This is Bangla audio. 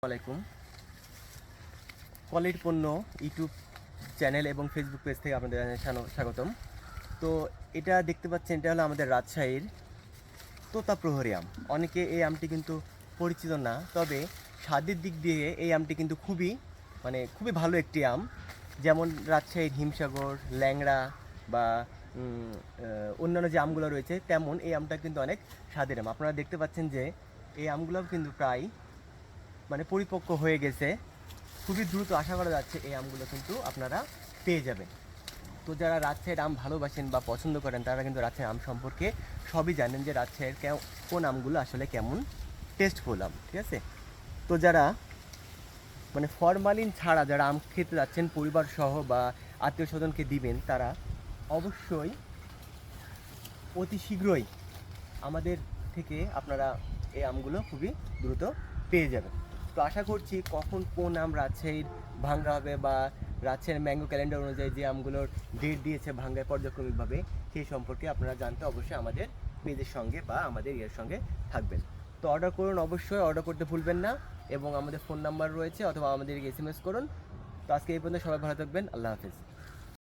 আলাইকুম। কোয়ালিটি পণ্য ইউটিউব চ্যানেল এবং ফেসবুক পেজ থেকে আপনাদের স্বাগতম। তো এটা দেখতে পাচ্ছেন, এটা হলো আমাদের রাজশাহীর তোতাপ্রহরী আম। অনেকে এই আমটি কিন্তু পরিচিত না, তবে স্বাদের দিক দিয়ে এই আমটি কিন্তু খুবই ভালো একটি আম। যেমন রাজশাহীর হিমসাগর, ল্যাংড়া বা অন্যান্য যে আমগুলো রয়েছে, তেমন এই আমটা কিন্তু অনেক স্বাদের আম। আপনারা দেখতে পাচ্ছেন যে এই আমগুলোও কিন্তু প্রায় পরিপক্ক হয়ে গেছে। খুবই দ্রুত আশা করা যাচ্ছে এই আমগুলো কিন্তু আপনারা পেয়ে যাবেন। তো যারা রাজশাহীর আম ভালোবাসেন বা পছন্দ করেন, তারা কিন্তু রাজশাহীর আম সম্পর্কে সবই জানেন যে রাজশাহীর কোন আমগুলো আসলে কেমন টেস্টফুল আম, ঠিক আছে? তো যারা ফরমালিন ছাড়া যারা আম খেতে যাচ্ছেন পরিবার সহ বা আত্মীয় স্বজনকে দিবেন, তারা অবশ্যই অতি শীঘ্রই আমাদের থেকে আপনারা এই আমগুলো খুবই দ্রুত পেয়ে যাবেন। তো আশা করছি কখন কোন আম রাজশাহীর ভাঙ্গা হবে বা রাজশাহীর ম্যাঙ্গো ক্যালেন্ডার অনুযায়ী যে আমগুলোর ডেট দিয়েছে ভাঙ্গায় পর্যায়ক্রমিকভাবে, সেই সম্পর্কে আপনারা জানতে অবশ্যই আমাদের পেজের সঙ্গে বা আমাদের সঙ্গে থাকবেন। তো অর্ডার করুন, অবশ্যই অর্ডার করতে ভুলবেন না, এবং আমাদের ফোন নাম্বার রয়েছে, অথবা আমাদেরকে SMS করুন। তো আজকে এই পর্যন্ত, সবাই ভালো থাকবেন। আল্লাহ হাফেজ।